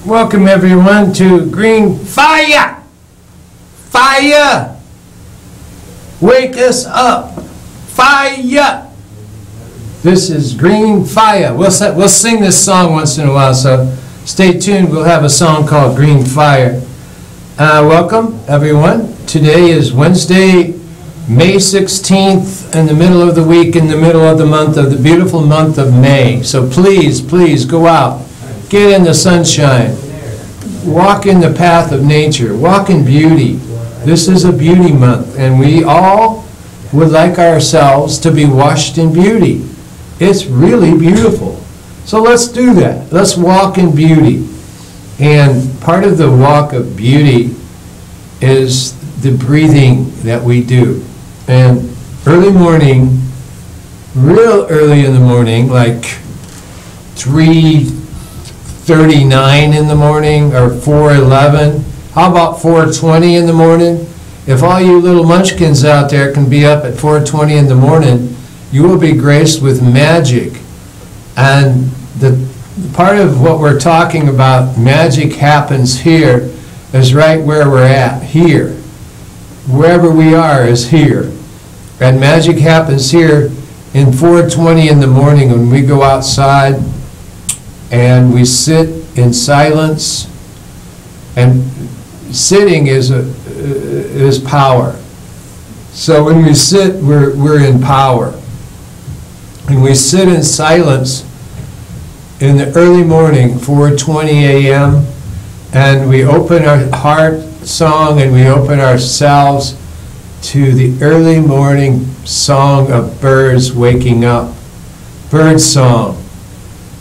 Welcome everyone to GreenFire. Fire! Wake us up. Fire! This is GreenFire. We'll sing this song once in a while, so stay tuned. We'll have a song called GreenFire. Welcome everyone. Today is Wednesday, May 16th, in the middle of the week, in the middle of the month, of the beautiful month of May. So please go out. Get in the sunshine. Walk in the path of nature. Walk in beauty. This is a beauty month, and we all would like ourselves to be washed in beauty. It's really beautiful. So let's do that. Let's walk in beauty. And part of the walk of beauty is the breathing that we do. And early morning, real early in the morning, like 3:39 in the morning or 4:11. How about 4:20 in the morning? If all you little munchkins out there can be up at 4:20 in the morning, you will be graced with magic. And the part of what we're talking about, magic happens here, is right where we're at, here. Wherever we are is here. And magic happens here in 4:20 in the morning when we go outside and we sit in silence. And sitting is power. So when we sit, we're in power. And we sit in silence in the early morning, 4:20 a.m., and we open our heart song and we open ourselves to the early morning song of birds waking up. Bird song.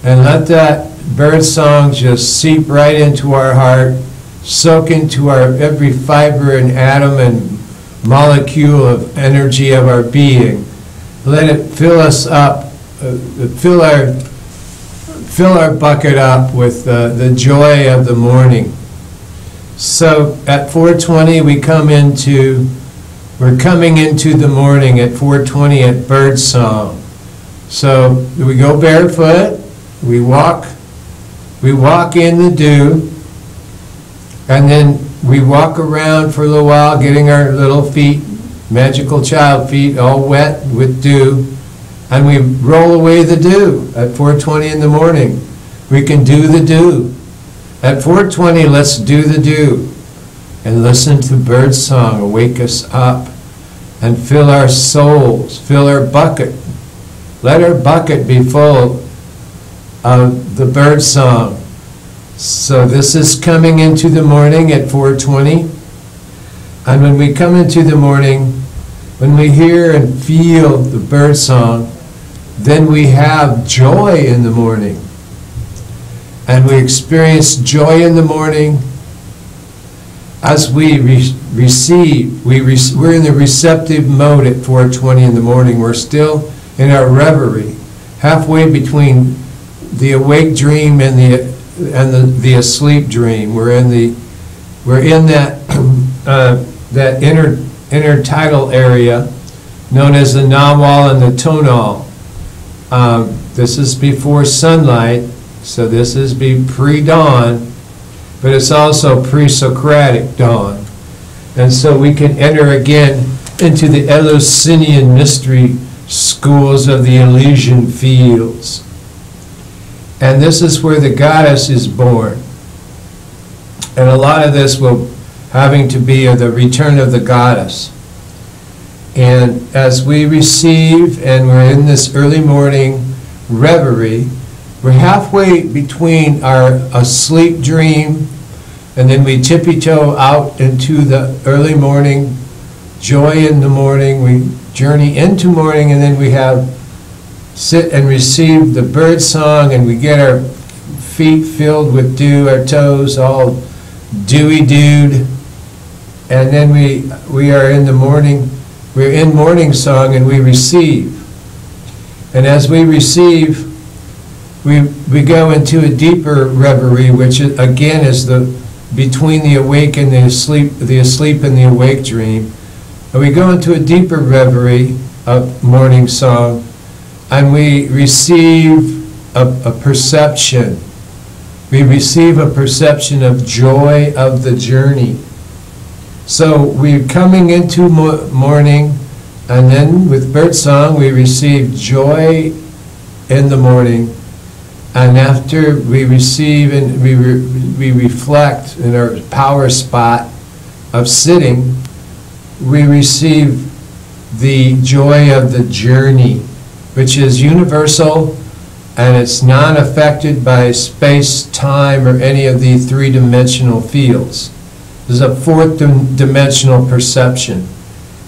And let that bird song just seep right into our heart, soak into our every fiber and atom and molecule of energy of our being. Let it fill us up, fill our bucket up with the joy of the morning. So at 4:20 we're coming into the morning at 4:20 at bird song. So we go barefoot, we walk in the dew, and then we walk around for a little while, getting our little feet, magical child feet, all wet with dew, and we roll away the dew at 4:20 in the morning. We can do the dew. At 4:20, let's do the dew and listen to bird song, wake us up, and fill our souls, fill our bucket. Let our bucket be full of the bird song. So this is coming into the morning at 4:20. And when we come into the morning, when we hear and feel the bird song, then we have joy in the morning. And we experience joy in the morning as we receive. We're in the receptive mode at 4:20 in the morning. We're still in our reverie, halfway between the awake dream and the asleep dream. We're in that that intertidal area known as the nawal and the tonal. This is before sunlight, so this is pre-dawn, but it's also pre-Socratic dawn. And so we can enter again into the Eleusinian mystery schools of the Elysian fields. And this is where the goddess is born. And a lot of this will having to be the return of the goddess. And as we receive and we're in this early morning reverie, we're halfway between our asleep dream, and then we tippy-toe out into the early morning, joy in the morning. We journey into morning, and then we sit and receive the bird song, and we get our feet filled with dew, our toes all dewy-dewed, and then we are in the morning. We're in morning song, and we receive. And as we receive, we go into a deeper reverie, which again is between the awake and the asleep and the awake dream. And we go into a deeper reverie of morning song, and we receive a perception. We receive a perception of joy of the journey. So we're coming into morning, and then with birdsong we receive joy in the morning. And after we receive and we reflect in our power spot of sitting, we receive the joy of the journey, which is universal, and it's not affected by space, time, or any of the three-dimensional fields. There's a fourth dimensional perception.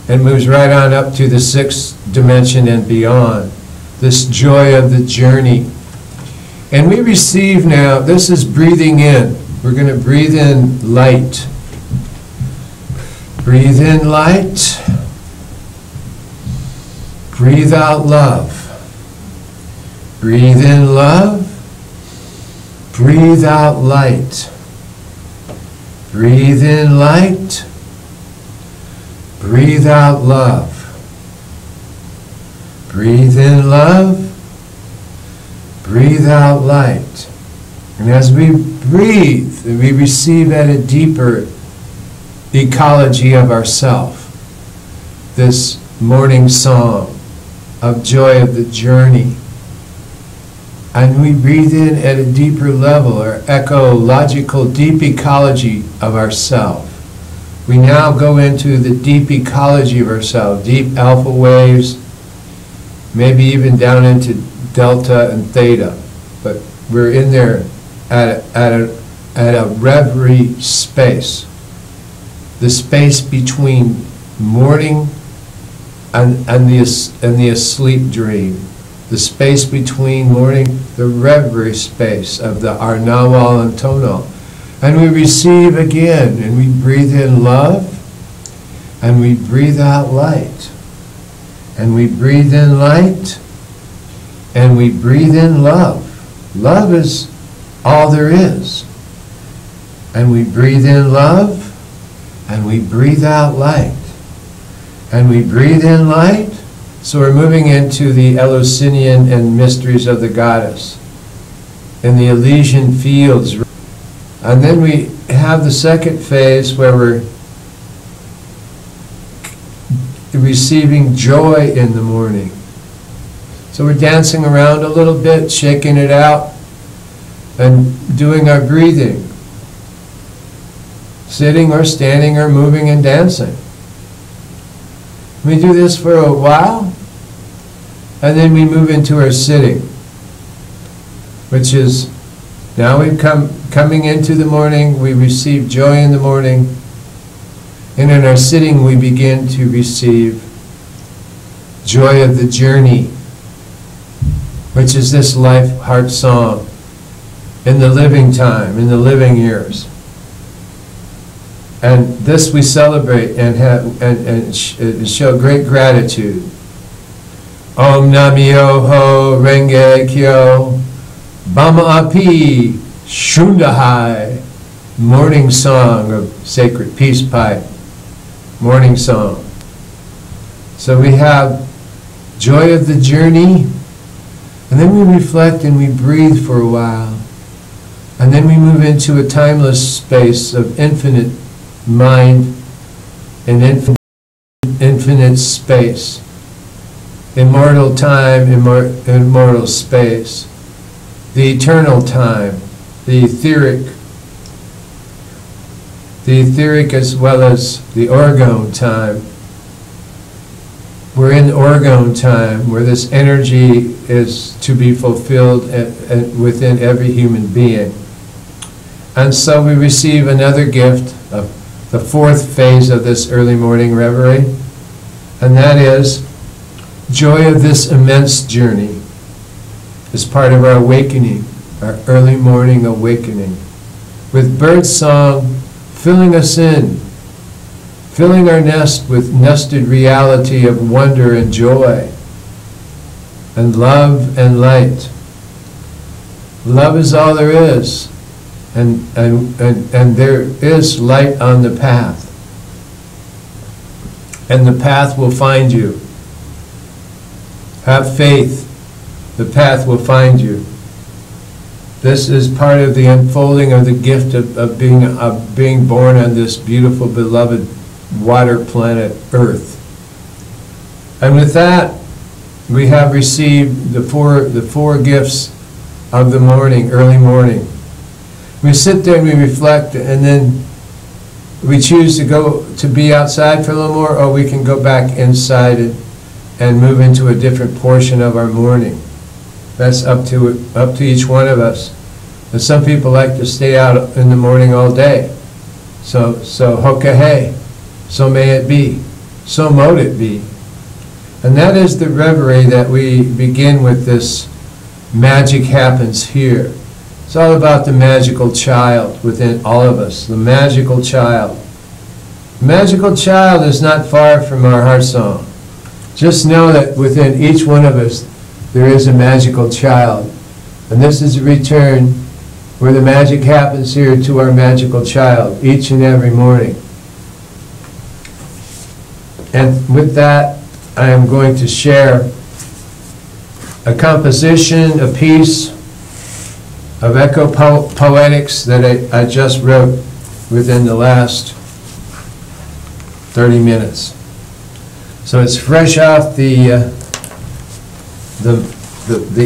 It moves right on up to the sixth dimension and beyond. This joy of the journey. And we receive now, this is breathing in. We're going to breathe in light. Breathe in light. Breathe out love. Breathe in love. Breathe out light. Breathe in light. Breathe out love. Breathe in love. Breathe out light. And as we breathe, we receive at a deeper ecology of ourself. This morning song of joy of the journey. And we breathe in at a deeper level, our ecological deep ecology of ourself. We now go into the deep ecology of ourselves, deep alpha waves, maybe even down into delta and theta. But we're in there at a reverie space. The space between morning and the asleep dream. The space between morning, the reverie space of the Arnawal and Tonal. And we receive again, and we breathe in love, and we breathe out light. And we breathe in light, and we breathe in love. Love is all there is. And we breathe in love, and we breathe out light. And we breathe in light. So we're moving into the Eleusinian and mysteries of the goddess in the Elysian fields. And then we have the second phase where we're receiving joy in the morning. So we're dancing around a little bit, shaking it out, and doing our breathing. Sitting or standing or moving and dancing. We do this for a while, and then we move into our sitting, which is now we've coming into the morning, we receive joy in the morning, and in our sitting we begin to receive joy of the journey, which is this life heart song in the living time, in the living years. And this we celebrate and have and show great gratitude. Om Namyoho Renge Kyo Bama Api Shundahai. Morning song of sacred peace pipe. Morning song. So we have joy of the journey, and then we reflect and we breathe for a while, and then we move into a timeless space of infinite mind and infinite space, immortal time, immortal space, the eternal time, the etheric as well as the orgone time. We're in orgone time where this energy is to be fulfilled within every human being. And so we receive another gift of the fourth phase of this early morning reverie, and that is joy of this immense journey as part of our awakening, our early morning awakening, with bird song filling us in, filling our nest with nested reality of wonder and joy, and love and light. Love is all there is. And there is light on the path. And the path will find you. Have faith. The path will find you. This is part of the unfolding of the gift of being born on this beautiful, beloved water planet Earth. And with that, we have received the four gifts of the morning, early morning. We sit there and we reflect, and then we choose to be outside for a little more, or we can go back inside and move into a different portion of our morning. That's up to each one of us. And some people like to stay out in the morning all day. So hoka hey, so may it be, so mote it be. And that is the reverie that we begin with. This magic happens here. It's all about the magical child within all of us, the magical child. The magical child is not far from our heart song. Just know that within each one of us there is a magical child. And this is a return where the magic happens here to our magical child each and every morning. And with that, I am going to share a composition, a piece of echo poetics that I just wrote within the last 30 minutes. So it's fresh off the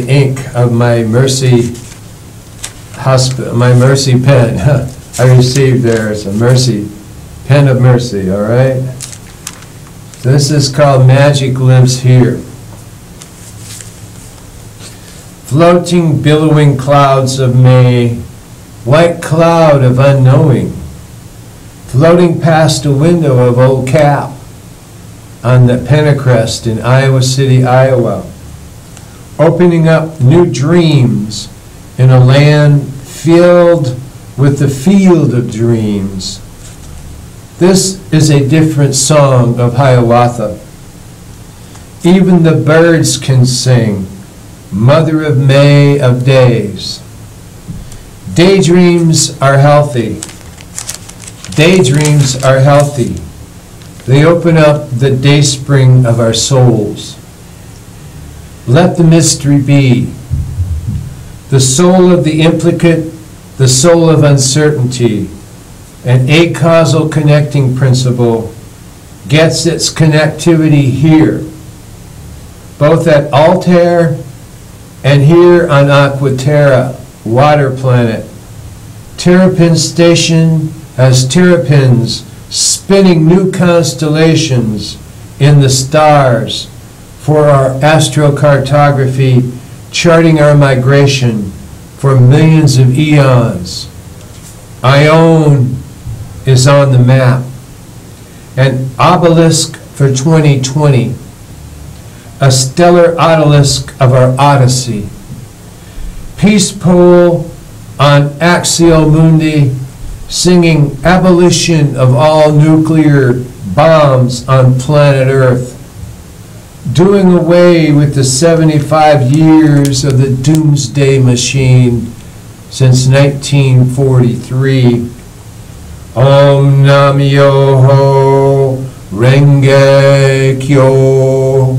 ink of my mercy pen. I received there. It's a mercy pen of mercy. All right. So this is called Magic Lives Here. Floating, billowing clouds of May, white cloud of unknowing, floating past a window of Old Cap on the Pentecrest in Iowa City, Iowa, opening up new dreams in a land filled with the field of dreams. This is a different song of Hiawatha. Even the birds can sing, Mother of May of days. Daydreams are healthy. Daydreams are healthy. They open up the dayspring of our souls. Let the mystery be. The soul of the implicate, the soul of uncertainty, an acausal connecting principle, gets its connectivity here, both at Altair and here on Aquaterra, water planet. Terrapin station has terrapins spinning new constellations in the stars for our astrocartography, charting our migration for millions of eons. Ione is on the map. An obelisk for 2020. A stellar odalisque of our odyssey. Peace pole on Axial Mundi, singing abolition of all nuclear bombs on planet Earth. Doing away with the 75 years of the doomsday machine since 1943. Om Namyoho Renge Kyo.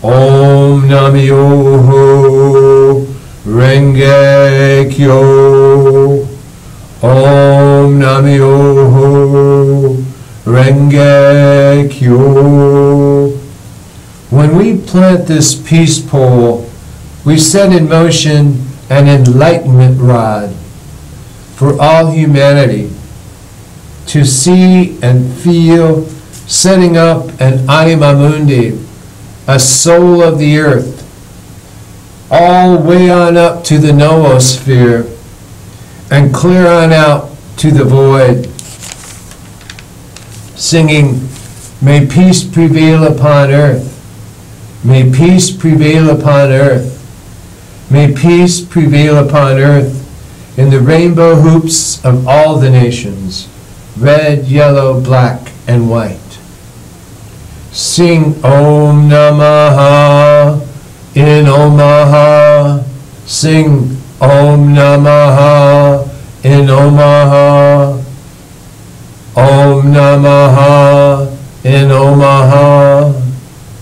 Om Namyoho Renge Kyo. Om Namyoho Renge Kyo. When we plant this peace pole, we set in motion an enlightenment rod for all humanity to see and feel, setting up an anima mundi, a soul of the earth, all way on up to the noosphere and clear on out to the void, singing, may peace prevail upon earth. May peace prevail upon earth. May peace prevail upon earth in the rainbow hoops of all the nations, red, yellow, black, and white. Sing Om Namaha in Omaha. Sing Om Namaha in Omaha. Om Namaha in Omaha.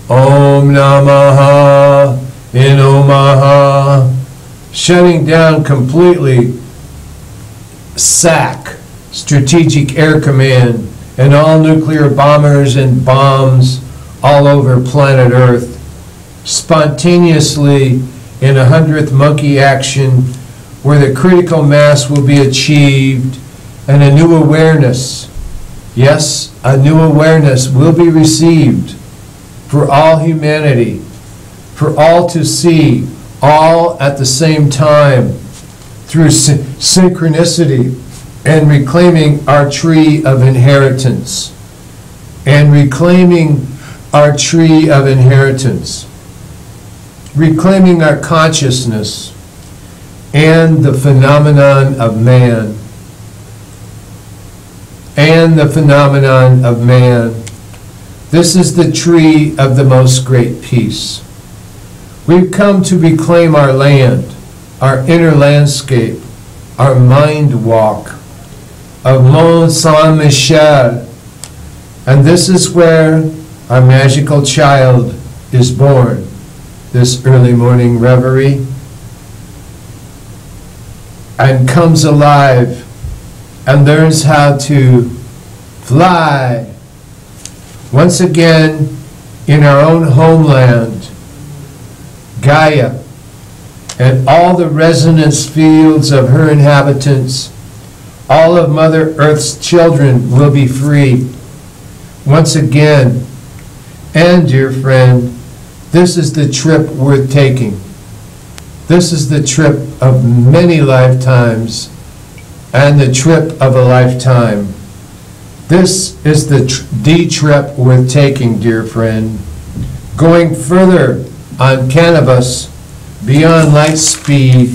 Om Namaha in Omaha. shutting down completely SAC, Strategic Air Command, and all nuclear bombers and bombs all over planet Earth, spontaneously in 100th monkey action, where the critical mass will be achieved and a new awareness, yes, a new awareness will be received for all humanity, for all to see, all at the same time, through synchronicity and reclaiming our tree of inheritance. And reclaiming our tree of inheritance. Reclaiming our consciousness and the phenomenon of man. And the phenomenon of man. This is the tree of the most great peace. We've come to reclaim our land, our inner landscape, our mind walk of Mont Saint-Michel. And this is where our magical child is born, this early morning reverie, and comes alive and learns how to fly once again in our own homeland, Gaia, and all the resonance fields of her inhabitants. All of Mother Earth's children will be free once again. And, dear friend, this is the trip worth taking. This is the trip of many lifetimes and the trip of a lifetime. This is the trip worth taking, dear friend. Going further on cannabis beyond light speed,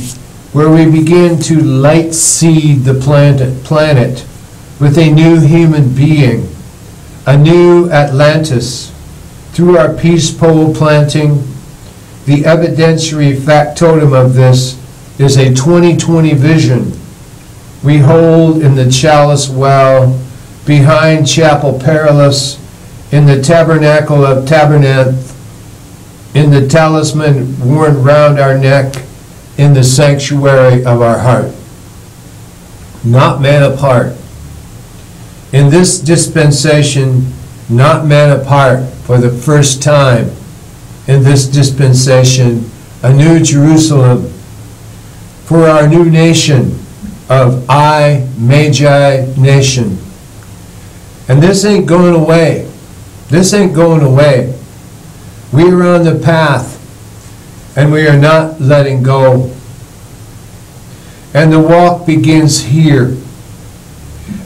where we begin to light seed the planet with a new human being, a new Atlantis, through our peace pole planting. The evidentiary factotum of this is a 2020 vision we hold in the chalice well behind Chapel Perilous, in the tabernacle of Tabernath, in the talisman worn round our neck, in the sanctuary of our heart. Not man apart. In this dispensation, not man apart, for the first time in this dispensation, a new Jerusalem for our new nation of I, Magi nation. And this ain't going away. This ain't going away. We are on the path, and we are not letting go. And the walk begins here,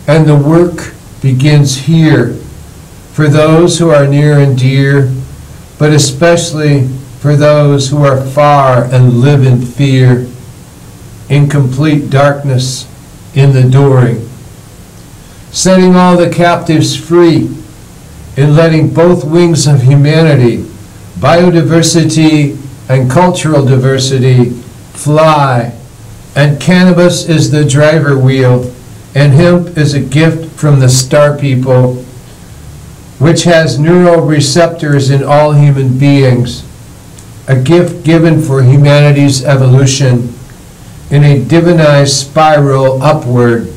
and the work begins here for those who are near and dear, but especially for those who are far and live in fear, in complete darkness, in the during. Setting all the captives free, in letting both wings of humanity, biodiversity and cultural diversity, fly. And cannabis is the driver wheel, and hemp is a gift from the star people, which has neuroreceptors in all human beings, a gift given for humanity's evolution in a divinized spiral upward.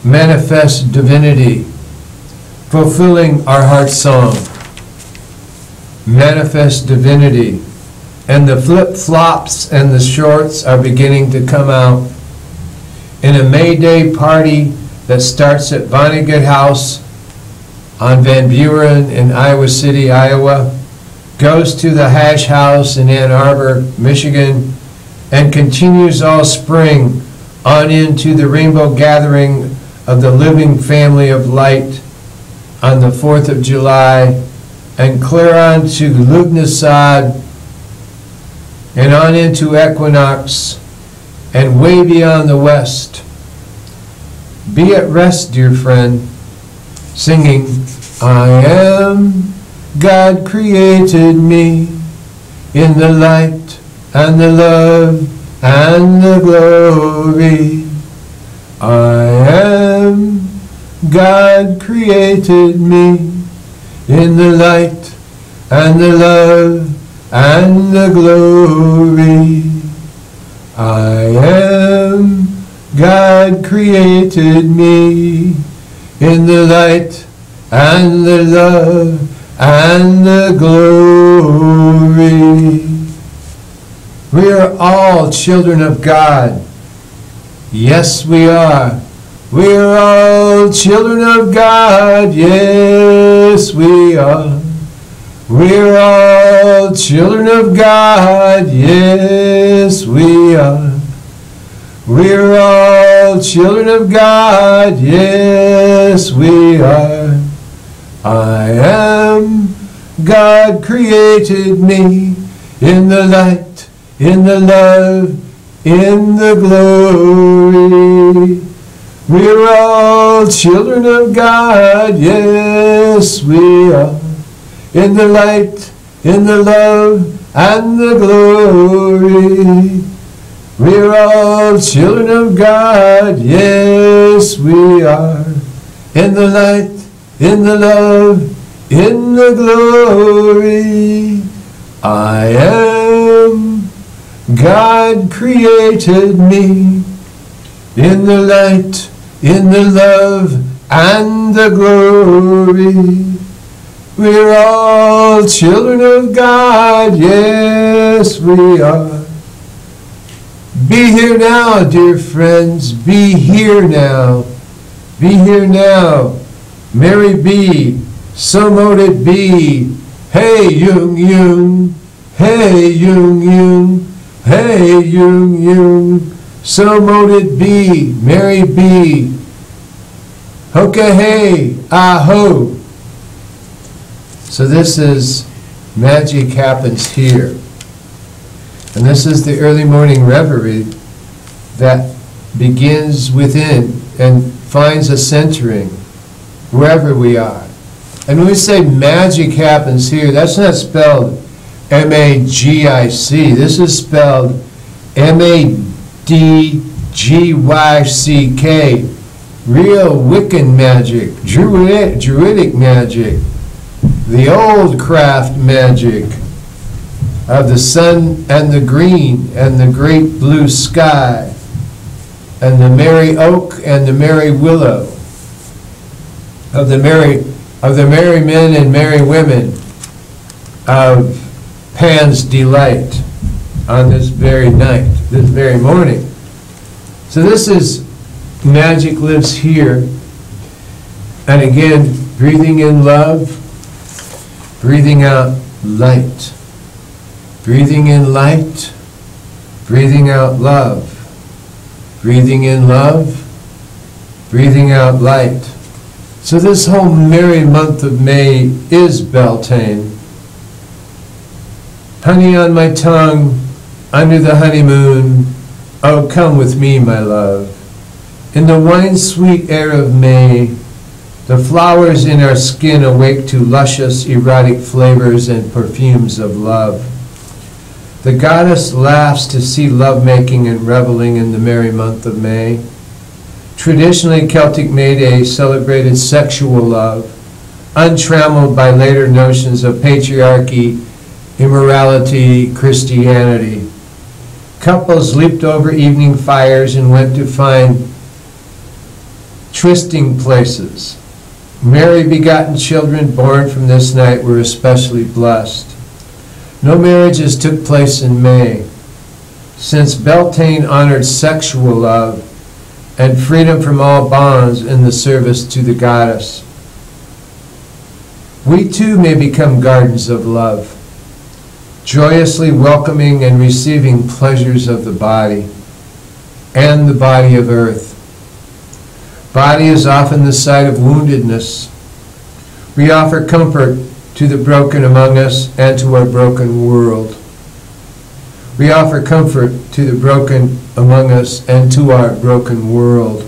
Manifest divinity, fulfilling our heart song. Manifest divinity. And the flip-flops and the shorts are beginning to come out. In a May Day party that starts at Vonnegut House on Van Buren in Iowa City, Iowa, goes to the Hash House in Ann Arbor, Michigan, and continues all spring on into the Rainbow Gathering of the Living Family of Light on the 4th of July, and clear on to Lughnasadh, and on into Equinox, and way beyond the west. Be at rest, dear friend, singing, I am, God created me in the light and the love and the glory. I am, God created me in the light and the love and the glory. I am, God created me in the light and the love and the glory. We are all children of God. Yes, we are. We are all children of God. Yes, we are. We're all children of God. Yes, we are. We're all children of God. Yes, we are. I am, God created me in the light, in the love, in the glory. We're all children of God. Yes, we are. In the light, in the love, and the glory. We're all children of God, yes we are. In the light, in the love, in the glory. I am, God created me. In the light, in the love, and the glory. We're all children of God, yes we are. Be here now, dear friends, be here now. Be here now. Mary B, so mote it be. Hey, Jung, Jung. Hey, Jung, Jung. Hey, Jung, Jung. So mote it be. Mary B. Hoka hey, aho. So this is Magic Happens Here. And this is the early morning reverie that begins within and finds a centering wherever we are. And when we say magic happens here, that's not spelled M-A-G-I-C. This is spelled M-A-D-G-Y-C-K. Real Wiccan magic, Druidic magic. The old craft magic of the sun and the green and the great blue sky and the merry oak and the merry willow, of the merry men and merry women of Pan's delight on this very night, this very morning. So this is magic lives here. And again, breathing in love, breathing out light. Breathing in light, breathing out love. Breathing in love, breathing out light. So this whole merry month of May is Beltane. Honey on my tongue, under the honeymoon, oh come with me, my love. In the wine-sweet air of May, the flowers in our skin awake to luscious, erotic flavors and perfumes of love. The goddess laughs to see lovemaking and reveling in the merry month of May. Traditionally, Celtic May Day celebrated sexual love, untrammeled by later notions of patriarchy, immorality, Christianity. Couples leaped over evening fires and went to find trysting places. Mary-begotten children born from this night were especially blessed. No marriages took place in May, since Beltane honored sexual love and freedom from all bonds in the service to the goddess. We too may become gardens of love, joyously welcoming and receiving pleasures of the body and the body of earth. Body is often the site of woundedness. We offer comfort to the broken among us and to our broken world. We offer comfort to the broken among us and to our broken world.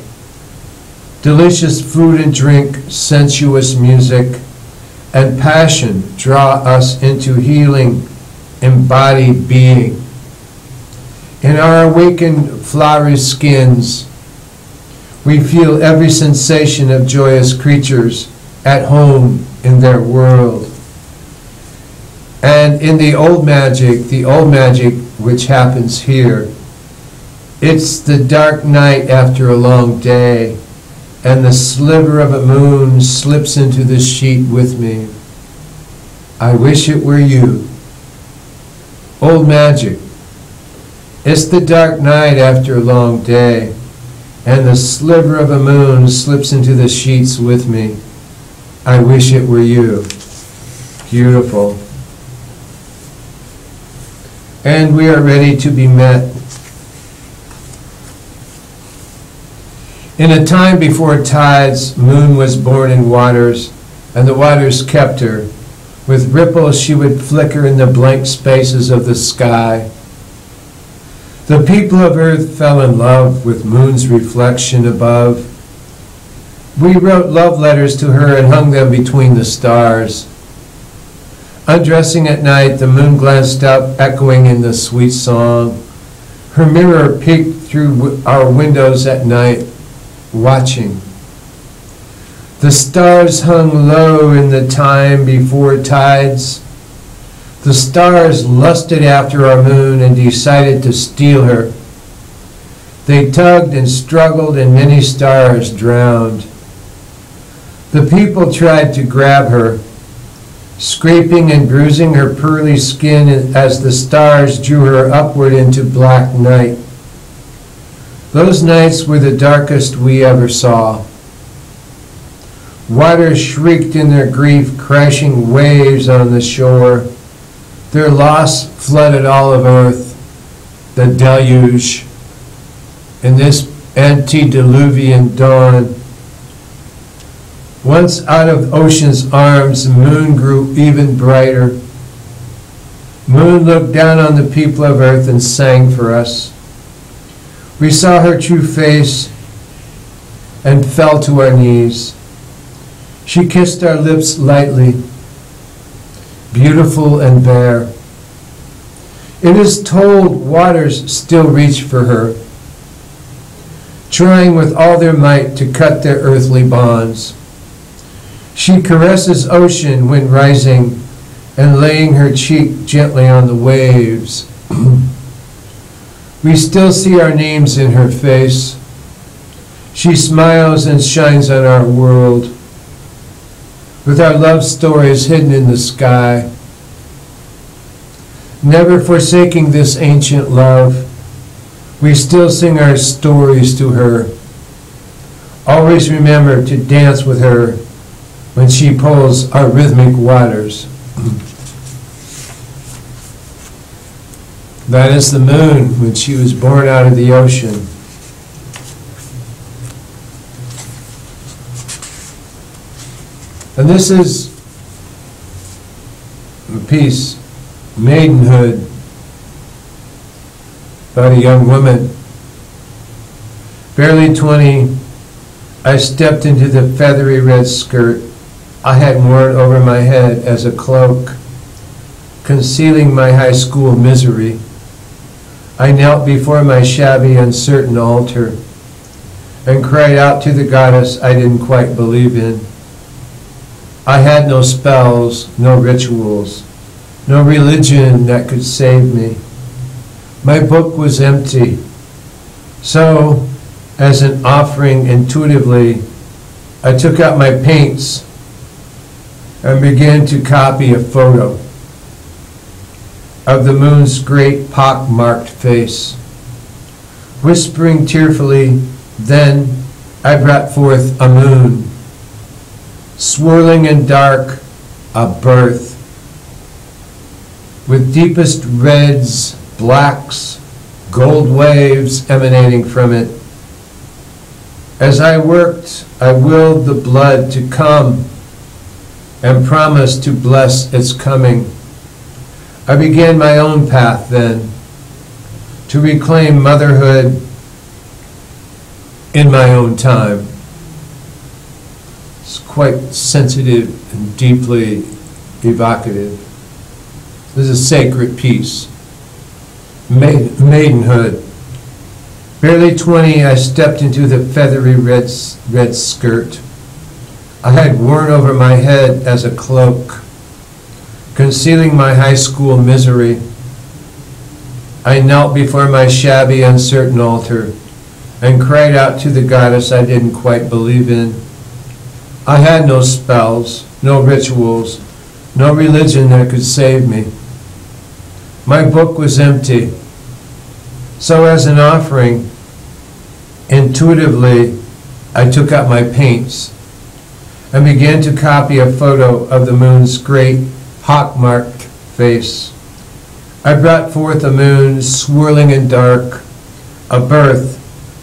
Delicious food and drink, sensuous music, and passion draw us into healing, embodied being. In our awakened, flowery skins, we feel every sensation of joyous creatures at home in their world. And in the old magic which happens here, It's the dark night after a long day, and the sliver of a moon slips into the sheet with me. I wish it were you. Old magic. It's the dark night after a long day, and the sliver of a moon slips into the sheets with me. I wish it were you. Beautiful. And we are ready to be met. In a time before tides, moon was born in waters, and the waters kept her. With ripples she would flicker in the blank spaces of the sky. The people of earth fell in love with moon's reflection above. We wrote love letters to her and hung them between the stars. Undressing at night, the moon glanced up, echoing in the sweet song. Her mirror peeked through our windows at night, watching. The stars hung low in the time before tides. The stars lusted after our moon and decided to steal her. They tugged and struggled, and many stars drowned. The people tried to grab her, scraping and bruising her pearly skin as the stars drew her upward into black night. Those nights were the darkest we ever saw. Waters shrieked in their grief, crashing waves on the shore. Their loss flooded all of earth, the deluge. In this antediluvian dawn, once out of ocean's arms, the moon grew even brighter. Moon looked down on the people of earth and sang for us. We saw her true face and fell to our knees. She kissed our lips lightly, beautiful and bare. It is told waters still reach for her, trying with all their might to cut their earthly bonds. She caresses ocean when rising and laying her cheek gently on the waves. We still see our names in her face. She smiles and shines on our world, with our love stories hidden in the sky. Never forsaking this ancient love, we still sing our stories to her. Always remember to dance with her when she pulls our rhythmic waters. That is the moon when she was born out of the ocean. And this is a piece, Maidenhood, about a young woman. Barely 20, I stepped into the feathery red skirt I had worn over my head as a cloak, concealing my high school misery. I knelt before my shabby, uncertain altar and cried out to the goddess I didn't quite believe in. I had no spells, no rituals, no religion that could save me. My book was empty. So, as an offering intuitively, I took out my paints and began to copy a photo of the moon's great pock-marked face. Whispering tearfully, then I brought forth a moon, swirling and dark, a birth, with deepest reds, blacks, gold waves emanating from it. As I worked, I willed the blood to come and promised to bless its coming. I began my own path then, to reclaim motherhood in my own time. It's quite sensitive and deeply evocative. This is a sacred piece. Maidenhood. Barely 20, I stepped into the feathery red skirt I had worn over my head as a cloak, concealing my high school misery. I knelt before my shabby, uncertain altar and cried out to the goddess I didn't quite believe in. I had no spells, no rituals, no religion that could save me. My book was empty. So as an offering, intuitively, I took out my paints and began to copy a photo of the moon's great, hawk-marked face. I brought forth a moon swirling in dark, a birth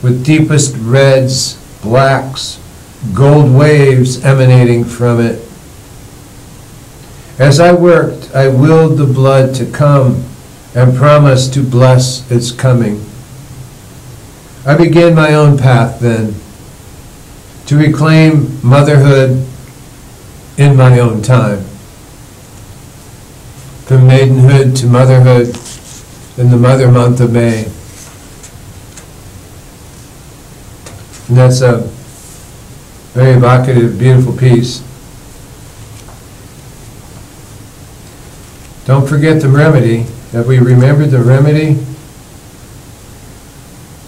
with deepest reds, blacks, gold waves emanating from it. As I worked, I willed the blood to come and promised to bless its coming. I began my own path then, to reclaim motherhood in my own time. From maidenhood to motherhood in the mother month of May. And that's a very evocative, beautiful piece. Don't forget the remedy. Have we remembered the remedy?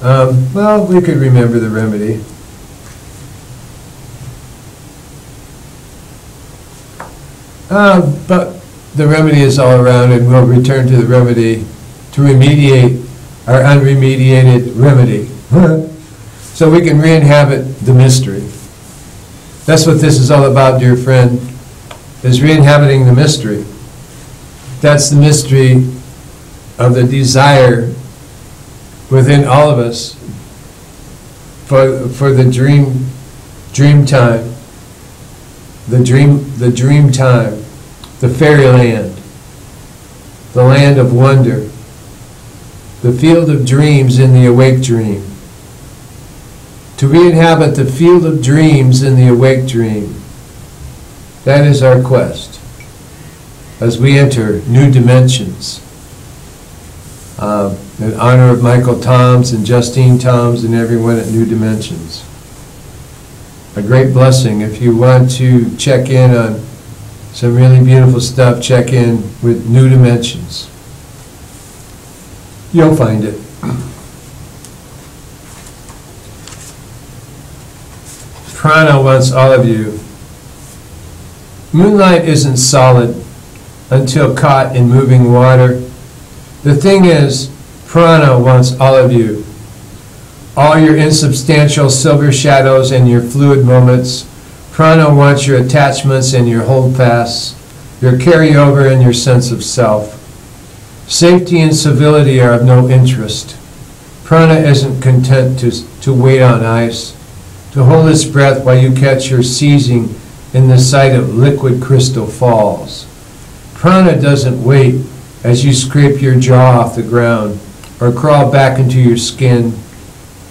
Well, we could remember the remedy. But the remedy is all around, and we'll return to the remedy to remediate our unremediated remedy. So we can re-inhabit the mystery. That's what this is all about, dear friend, is re-inhabiting the mystery. That's the mystery of the desire within all of us for the dream time, the dream time, the fairyland, the land of wonder, the field of dreams in the awake dream. To re-inhabit the field of dreams in the awake dream, that is our quest as we enter new dimensions. In honor of Michael Toms and Justine Toms and everyone at New Dimensions. A great blessing. If you want to check in on some really beautiful stuff, check in with New Dimensions. You'll find it. Prana wants all of you. Moonlight isn't solid until caught in moving water. The thing is, Prana wants all of you. All your insubstantial silver shadows and your fluid moments. Prana wants your attachments and your holdfasts, your carryover and your sense of self. Safety and civility are of no interest. Prana isn't content to wait on ice, to hold its breath while you catch your seizing in the sight of liquid crystal falls. Prana doesn't wait as you scrape your jaw off the ground or crawl back into your skin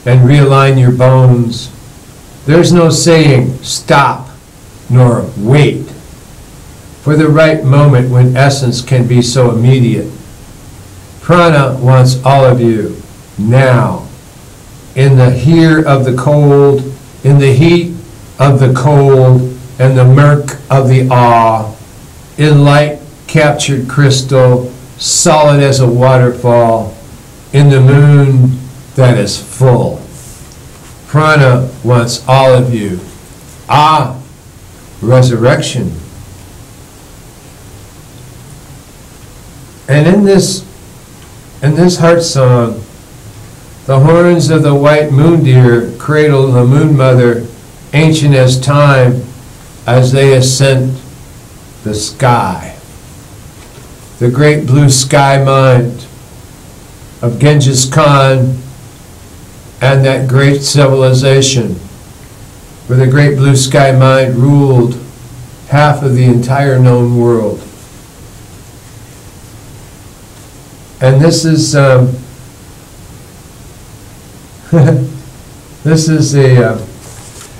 and realign your bones. There's no saying stop nor wait for the right moment when essence can be so immediate. Prana wants all of you now, in the here of the cold, in the heat of the cold and the murk of the awe, in light captured crystal, solid as a waterfall, in the moon that is full. Prana wants all of you. Ah, resurrection. And in this heart song, the horns of the white moon deer cradle the moon mother, ancient as time, as they ascend the sky. The great blue sky mind of Genghis Khan and that great civilization where the great blue sky mind ruled half of the entire known world. And this is this is an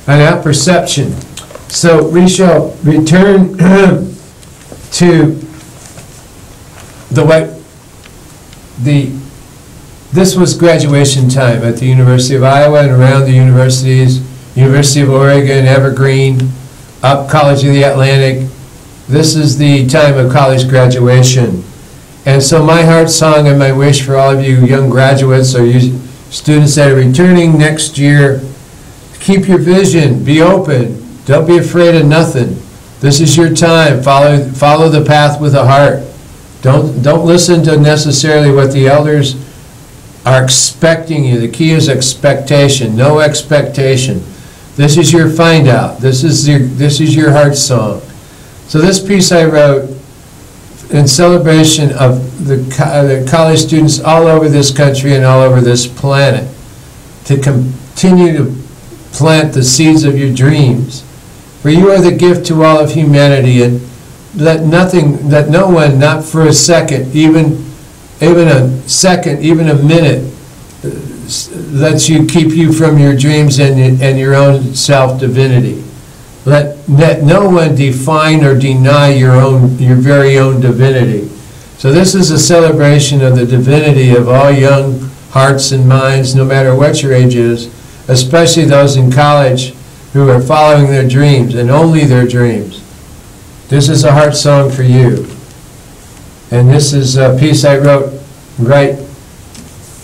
apperception. So we shall return to this was graduation time at the University of Iowa and around the universities, University of Oregon, Evergreen, up College of the Atlantic. This is the time of college graduation. And so my heart song and my wish for all of you young graduates or you students that are returning next year, keep your vision, be open, don't be afraid of nothing. This is your time. Follow the path with a heart. Don't listen to necessarily what the elders are expecting you. The key is expectation, no expectation. This is your find out. This is your heart song. So this piece I wrote in celebration of the college students all over this country and all over this planet to continue to plant the seeds of your dreams. For you are the gift to all of humanity, and let no one, not for a second, even a minute, lets you keep you from your dreams and your own self-divinity. Let no one define or deny your very own divinity. So this is a celebration of the divinity of all young hearts and minds, no matter what your age is, especially those in college who are following their dreams and only their dreams. This is a heart song for you. And this is a piece I wrote right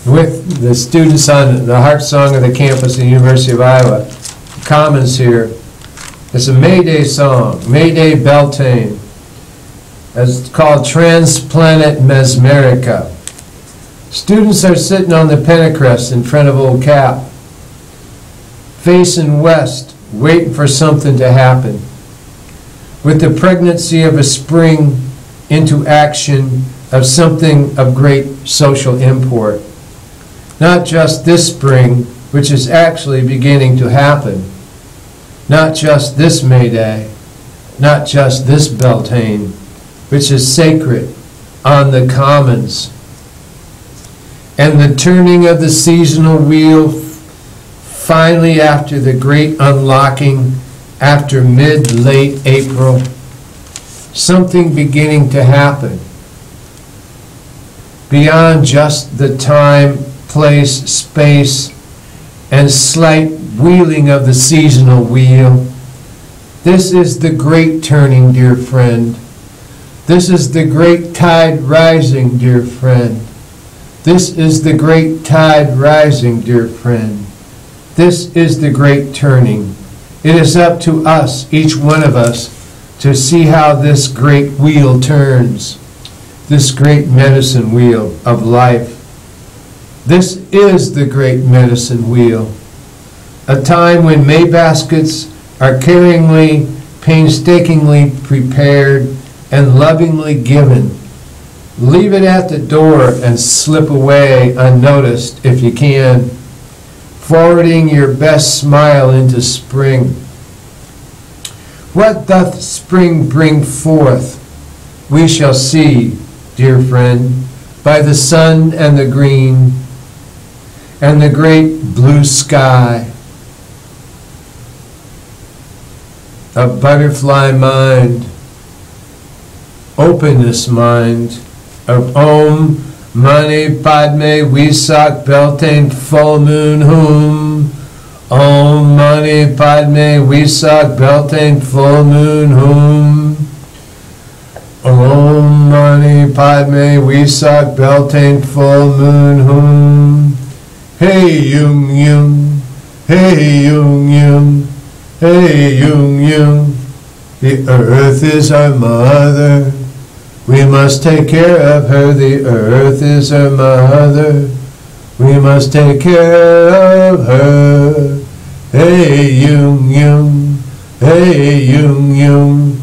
with the students on the heart song of the campus of the University of Iowa. Commons here. It's a May Day song, May Day Beltane. It's called Transplanet Mesmerica. Students are sitting on the Pentacrest in front of Old Cap, facing west, waiting for something to happen. With the pregnancy of a spring into action of something of great social import. Not just this spring, which is actually beginning to happen. Not just this May Day, not just this Beltane, which is sacred on the commons. And the turning of the seasonal wheel finally after the great unlocking after mid-late April, something beginning to happen. Beyond just the time, place, space, and slight wheeling of the seasonal wheel. This is the great turning, dear friend. This is the great tide rising, dear friend. This is the great tide rising, dear friend. This is the great turning. It is up to us, each one of us, to see how this great wheel turns, this great medicine wheel of life. This is the great medicine wheel, a time when May baskets are caringly, painstakingly prepared and lovingly given. Leave it at the door and slip away unnoticed if you can, forwarding your best smile into spring. What doth spring bring forth? We shall see, dear friend, by the sun and the green and the great blue sky. A butterfly mind, openness mind, of Om Mani Padme Visak Beltane Full Moon Hum. Om Mani Padme Visak Beltane Full Moon Hum. Om Mani Padme Visak Beltane Full Moon Hum. Hey Yung Yung, hey Yung Yung, hey Yung Yung. The earth is our mother. We must take care of her. The earth is our mother. We must take care of her. Hey Yung Yung, hey Yung Yung.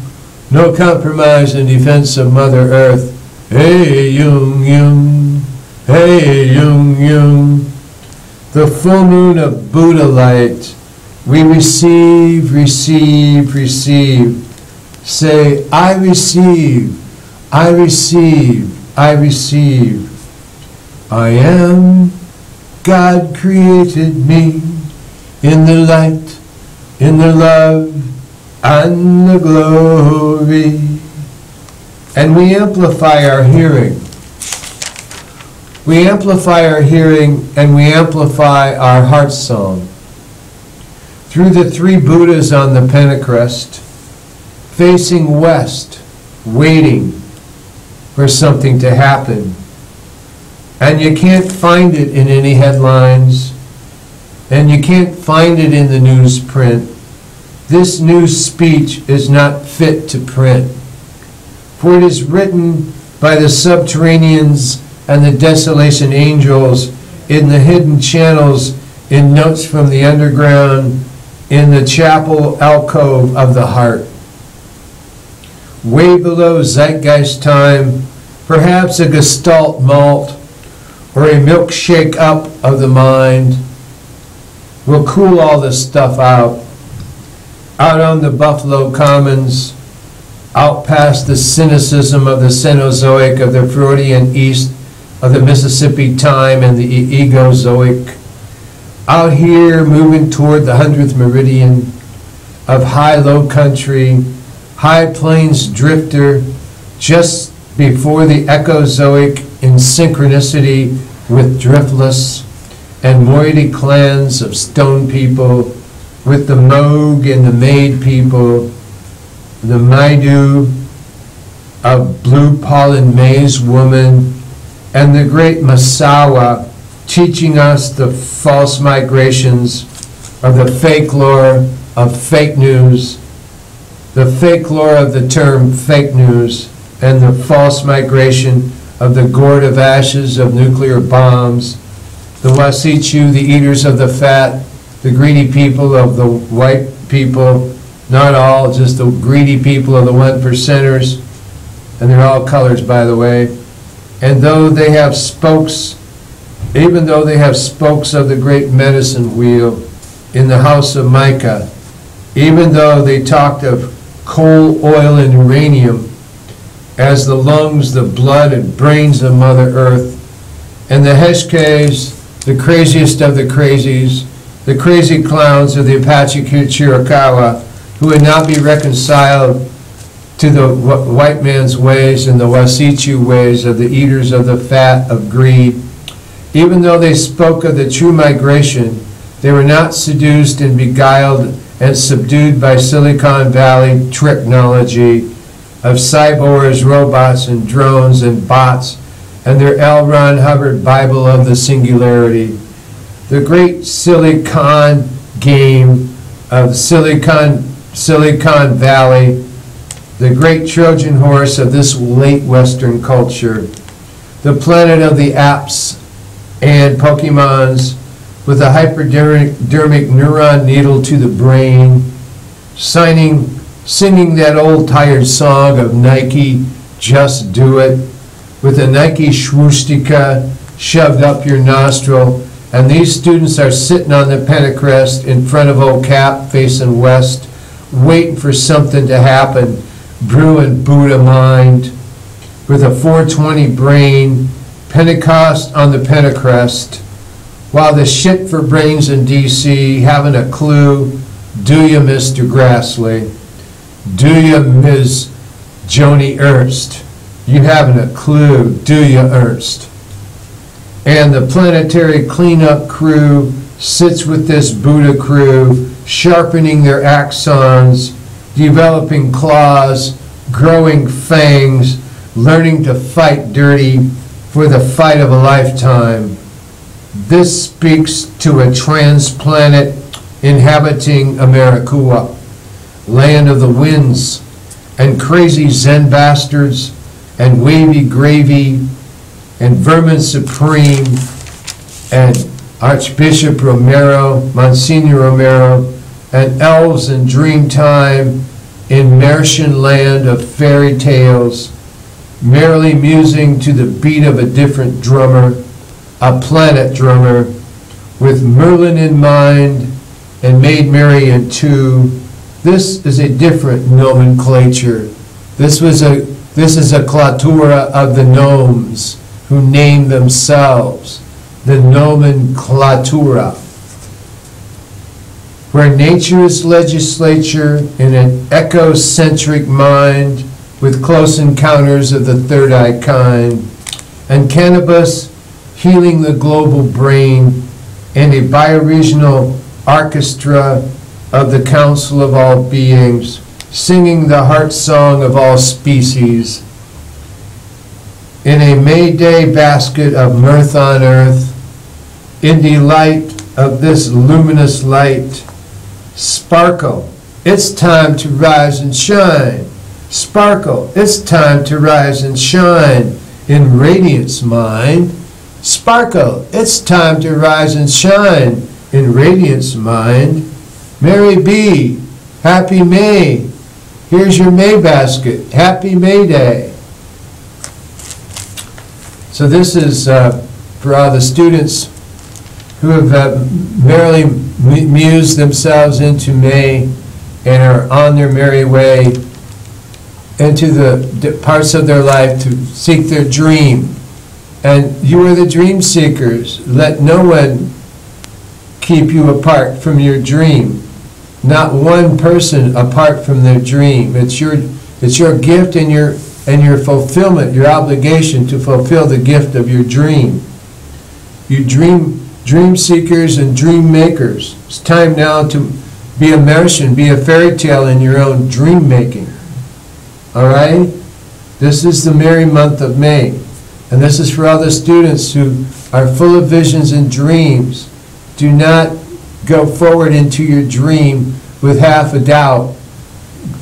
No compromise in defense of Mother Earth. Hey Yung Yung, hey Yung Yung. The full moon of Buddha light. We receive, receive, receive. Say, I receive, I receive, I receive. I am, God created me in the light, in the love, and the glory. And we amplify our hearing. We amplify our hearing and we amplify our heart song. Through the three Buddhas on the Pentacrest, facing west, waiting, for something to happen. And you can't find it in any headlines, and you can't find it in the newsprint. This new speech is not fit to print, for it is written by the subterraneans and the desolation angels in the hidden channels, in notes from the underground, in the chapel alcove of the heart. Way below zeitgeist time, perhaps a gestalt malt or a milkshake up of the mind will cool all this stuff out on the Buffalo Commons, out past the cynicism of the Cenozoic, of the Freudian East, of the Mississippi time and the Egozoic, out here moving toward the 100th meridian of high-low country, high plains drifter, just before the Echozoic in synchronicity with driftless and moiety clans of stone people, with the Moog and the Maid people, the Maidu of blue pollen maize woman, and the great Masawa teaching us the false migrations of the fake lore of fake news, the fake lore of the term fake news, and the false migration of the gourd of ashes of nuclear bombs, the Wasichu, the eaters of the fat, the greedy people of the white people, not all, just the greedy people of the 1%ers, and they're all colors, by the way. And though they have spokes, even though they have spokes of the great medicine wheel in the house of Micah, even though they talked of coal, oil, and uranium as the lungs, the blood, and brains of Mother Earth, and the Heshkes, the craziest of the crazies, the crazy clowns of the Apache Chiricahua, who would not be reconciled to the white man's ways and the Wasichu ways of the eaters of the fat of greed. Even though they spoke of the true migration, they were not seduced and beguiled and subdued by Silicon Valley technology of cyborgs, robots, and drones and bots, and their L. Ron Hubbard Bible of the singularity. The great Silicon game of Silicon Valley, the great Trojan horse of this late Western culture, the planet of the apps and Pokemons with a hypodermic neuron needle to the brain, singing that old tired song of Nike, Just Do It, with a Nike swastika shoved up your nostril. And these students are sitting on the Pentecrest in front of Old Cap facing west, waiting for something to happen, brewing Buddha mind, with a 420 brain, Pentecost on the Pentecrest, while the shit for brains in D.C. haven't a clue. Do you, Mr. Grassley? Do you, Ms. Joni Ernst? You haven't a clue, do you, Ernst? And the planetary cleanup crew sits with this Buddha crew, sharpening their axons, developing claws, growing fangs, learning to fight dirty for the fight of a lifetime. This speaks to a transplanet inhabiting Americua, land of the winds, and crazy Zen bastards, and wavy gravy, and vermin supreme, and Archbishop Romero, Monsignor Romero, and elves in dream time in Martian land of fairy tales, merrily musing to the beat of a different drummer, a planet drummer, with Merlin in mind and made merry in two. This is a different nomenclature. This is a clatura of the gnomes who name themselves, the nomenclatura, where nature is legislature in an ecocentric mind with close encounters of the third eye kind, and cannabis healing the global brain, and a bioregional orchestra of the council of all beings, singing the heart song of all species. in a May Day basket of mirth on earth, in delight of this luminous light. Sparkle, it's time to rise and shine. Sparkle, it's time to rise and shine in radiance mind. Sparkle, it's time to rise and shine in radiance mind. Mary B., happy May. Here's your May basket. Happy May Day. So this is for all the students who have merrily mused themselves into May and are on their merry way into the parts of their life to seek their dream. And you are the dream seekers. Let no one keep you apart from your dream. Not one person apart from their dream. It's your gift and your fulfillment, your obligation to fulfill the gift of your dream. You dream seekers and dream makers. It's time now to be a Martian, be a fairy tale in your own dream making. All right? This is the merry month of May. And this is for all the students who are full of visions and dreams. Do not go forward into your dream with half a doubt.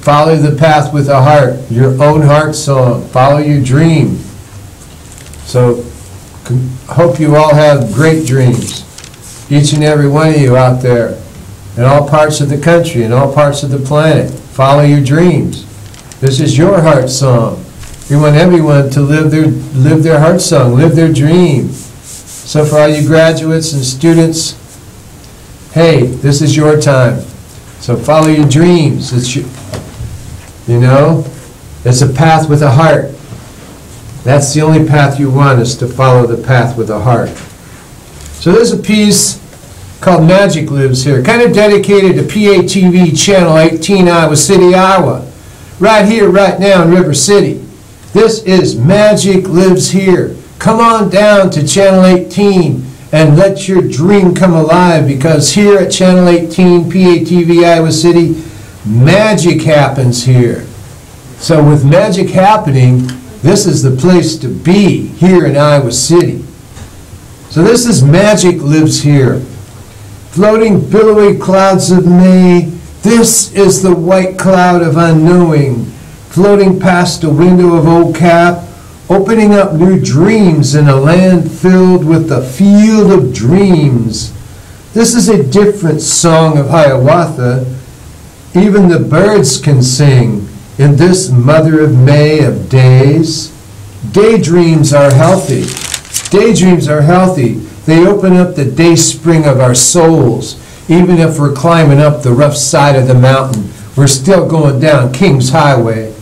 Follow the path with a heart, your own heart song. Follow your dream. So, hope you all have great dreams. Each and every one of you out there, in all parts of the country, in all parts of the planet. Follow your dreams. This is your heart song. We want everyone to live their heart song, live their dream. So for all you graduates and students, hey, this is your time. So follow your dreams. It's it's a path with a heart. That's the only path you want, is to follow the path with a heart. So there's a piece called Magic Lives Here, kind of dedicated to PATV Channel 18, Iowa City, Iowa. Right here, right now in River City. This is Magic Lives Here. Come on down to Channel 18 and let your dream come alive, because here at Channel 18, PATV, Iowa City, magic happens here. So with magic happening, this is the place to be here in Iowa City. So this is Magic Lives Here. Floating billowy clouds of May, this is the white cloud of unknowing, floating past a window of old cap, opening up new dreams in a land filled with the field of dreams. This is a different song of Hiawatha. Even the birds can sing in this mother of May of days. Daydreams are healthy. Daydreams are healthy. They open up the day spring of our souls. Even if we're climbing up the rough side of the mountain, we're still going down King's Highway.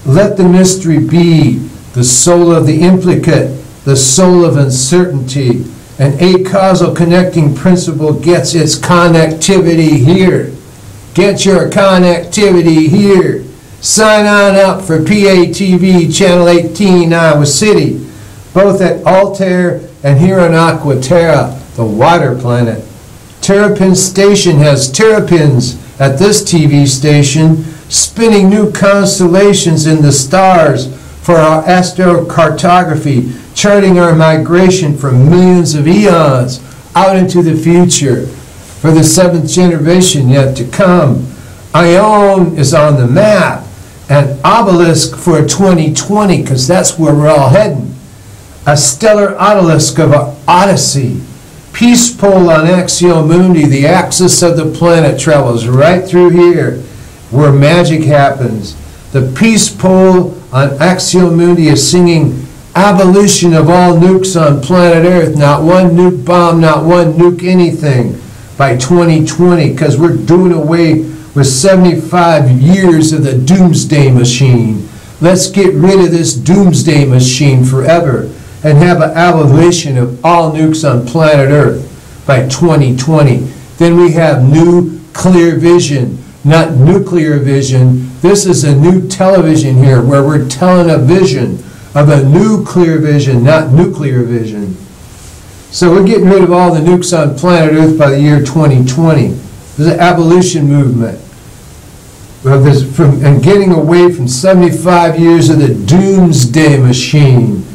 Let the mystery be the soul of the implicate, the soul of uncertainty. An acausal connecting principle gets its connectivity here. Get your connectivity here. Sign on up for PATV Channel 18, Iowa City, both at Altair and here on Aquaterra, the water planet. Terrapin Station has terrapins at this TV station, spinning new constellations in the stars for our astrocartography, charting our migration from millions of eons out into the future. For the 7th generation yet to come, Ione is on the map, and obelisk for 2020, because that's where we're all heading. A stellar obelisk of our odyssey. Peace pole on Axial Mundi, the axis of the planet travels right through here, where magic happens. The peace pole on Axial Mundi is singing abolition of all nukes on planet Earth. Not one nuke bomb, not one nuke anything by 2020, because we're doing away with 75 years of the doomsday machine. Let's get rid of this doomsday machine forever and have an abolition of all nukes on planet Earth by 2020. Then we have new clear vision, not nuclear vision. This is a new television here where we're telling a vision of a new clear vision, not nuclear vision. So we're getting rid of all the nukes on planet Earth by the year 2020. There's an abolition movement. And getting away from 75 years of the doomsday machine.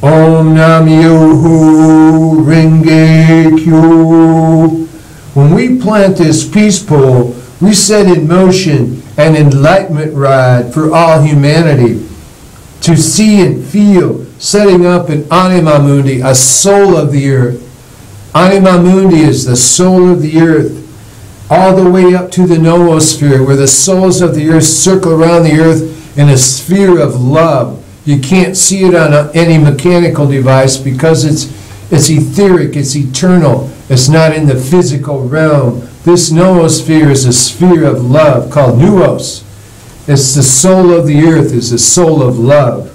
Om Nam Myoho Renge Kyo. When we plant this peace pole, we set in motion an enlightenment ride for all humanity to see and feel, setting up an Anima Mundi, a soul of the earth. Anima Mundi is the soul of the earth, all the way up to the noosphere, where the souls of the earth circle around the earth in a sphere of love. You can't see it on any mechanical device because it's etheric, it's eternal, it's not in the physical realm. This noosphere is a sphere of love called nuos. It's the soul of the earth, it's the soul of love.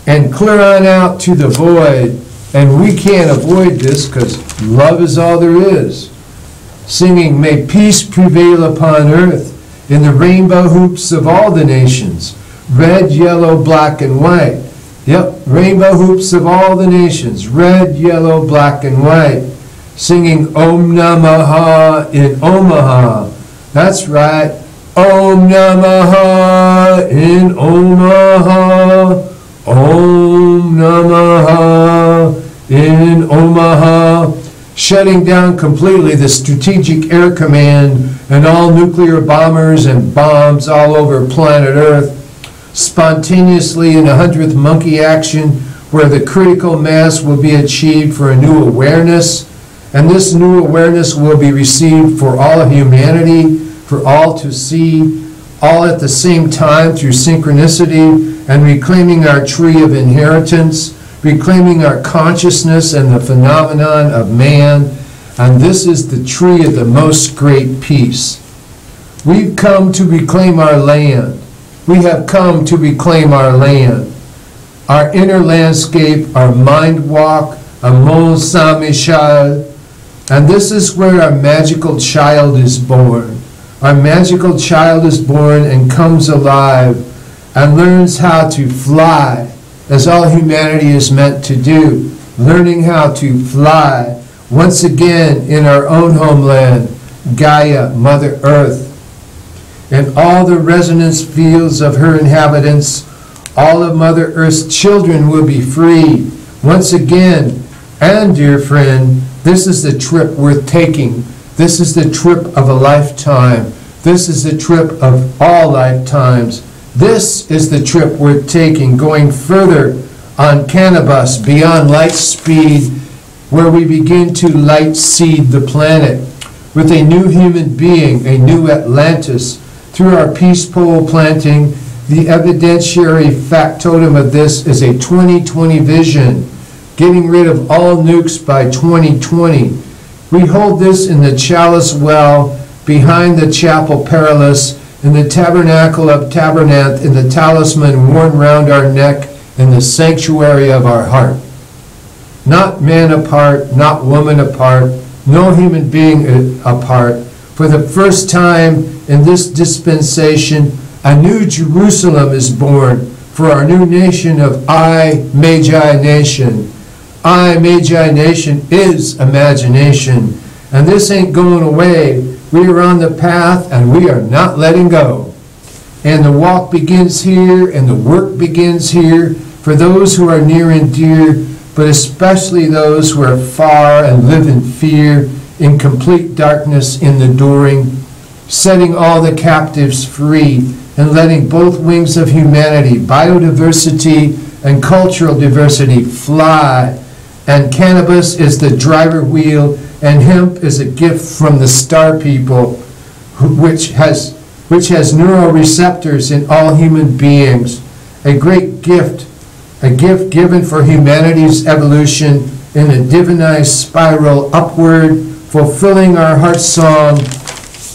And clear on out to the void, and we can't avoid this because love is all there is. Singing, may peace prevail upon earth in the rainbow hoops of all the nations. Red, yellow, black, and white. Yep, rainbow hoops of all the nations. Red, yellow, black, and white. Singing Om Namaha in Omaha. That's right. Om Namaha in Omaha. Om Namaha in Omaha. Shutting down completely the Strategic Air Command and all nuclear bombers and bombs all over planet Earth. Spontaneously in 100th monkey action, where the critical mass will be achieved for a new awareness, and this new awareness will be received for all of humanity, for all to see, all at the same time through synchronicity, and reclaiming our tree of inheritance, reclaiming our consciousness and the phenomenon of man, and this is the tree of the most great peace. We've come to reclaim our land. We have come to reclaim our land, our inner landscape, our mind walk, our Mont Saint-Michel, and this is where our magical child is born. Our magical child is born and comes alive and learns how to fly, as all humanity is meant to do, learning how to fly once again in our own homeland, Gaia, Mother Earth. And all the resonance fields of her inhabitants, all of Mother Earth's children will be free once again. And, dear friend, this is the trip worth taking. This is the trip of a lifetime. This is the trip of all lifetimes. This is the trip worth taking, going further on cannabis beyond light speed, where we begin to light seed the planet with a new human being, a new Atlantis. Through our peace pole planting, the evidentiary factotum of this is a 2020 vision, getting rid of all nukes by 2020. We hold this in the chalice well, behind the chapel perilous, in the tabernacle of Tabernath, in the talisman worn round our neck, in the sanctuary of our heart. Not man apart, not woman apart, no human being apart. For the first time in this dispensation, a new Jerusalem is born for our new nation of I, Magi Nation. I, Magi Nation is imagination. And this ain't going away. We are on the path and we are not letting go. And the walk begins here and the work begins here for those who are near and dear, but especially those who are far and live in fear, in complete darkness in the dooring, setting all the captives free and letting both wings of humanity, biodiversity and cultural diversity, fly. And cannabis is the driver wheel, and hemp is a gift from the star people, which has neuroreceptors in all human beings. A great gift, a gift given for humanity's evolution in a divinized spiral upward, fulfilling our heart song,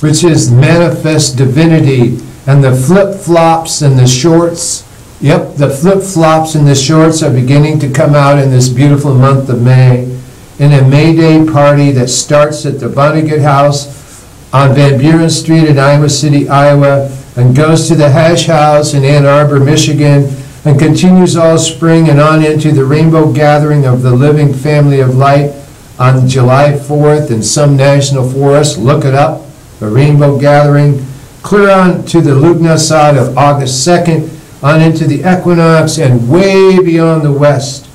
which is manifest divinity. And the flip-flops and the shorts, yep, the flip-flops and the shorts are beginning to come out in this beautiful month of May, in a May Day party that starts at the Vonnegut House on Van Buren Street in Iowa City, Iowa, and goes to the Hash House in Ann Arbor, Michigan, and continues all spring and on into the Rainbow Gathering of the Living Family of Light on July 4th in some national forest. Look it up, the Rainbow Gathering. Clear on to the Lugnasad of August 2nd, on into the equinox and way beyond the west.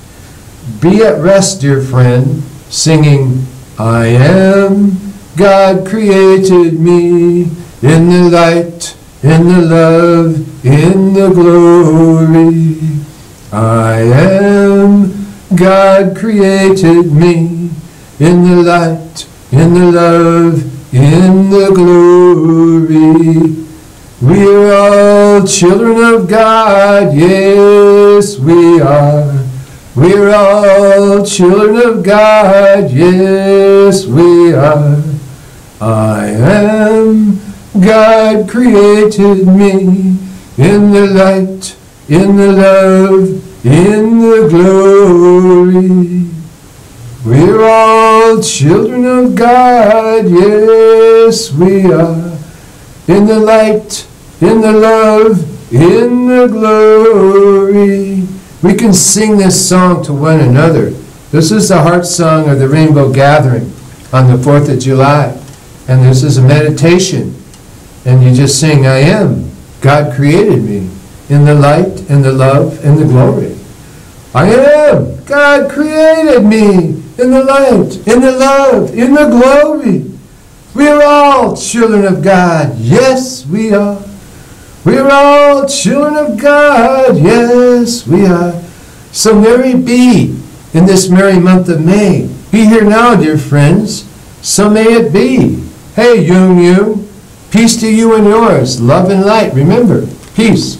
be at rest, dear friend, singing, I am, God created me in the light, in the love, in the glory. I am, God created me in the light, in the love, in the glory. We are all children of God, yes we are. We are all children of God, yes we are. I am, God created me in the light, in the love, in the glory. We're all children of God, yes we are. In the light, in the love, in the glory. We can sing this song to one another. This is the heart song of the Rainbow Gathering on the 4th of July. And this is a meditation. And you just sing, I am, God created me in the light, in the love, in the glory. I am, God created me in the light, in the love, in the glory. We are all children of God. Yes, we are. We are all children of God. Yes, we are. So merry be in this merry month of May. Be here now, dear friends. So may it be. Hey, Yung, peace to you and yours. Love and light. Remember, peace.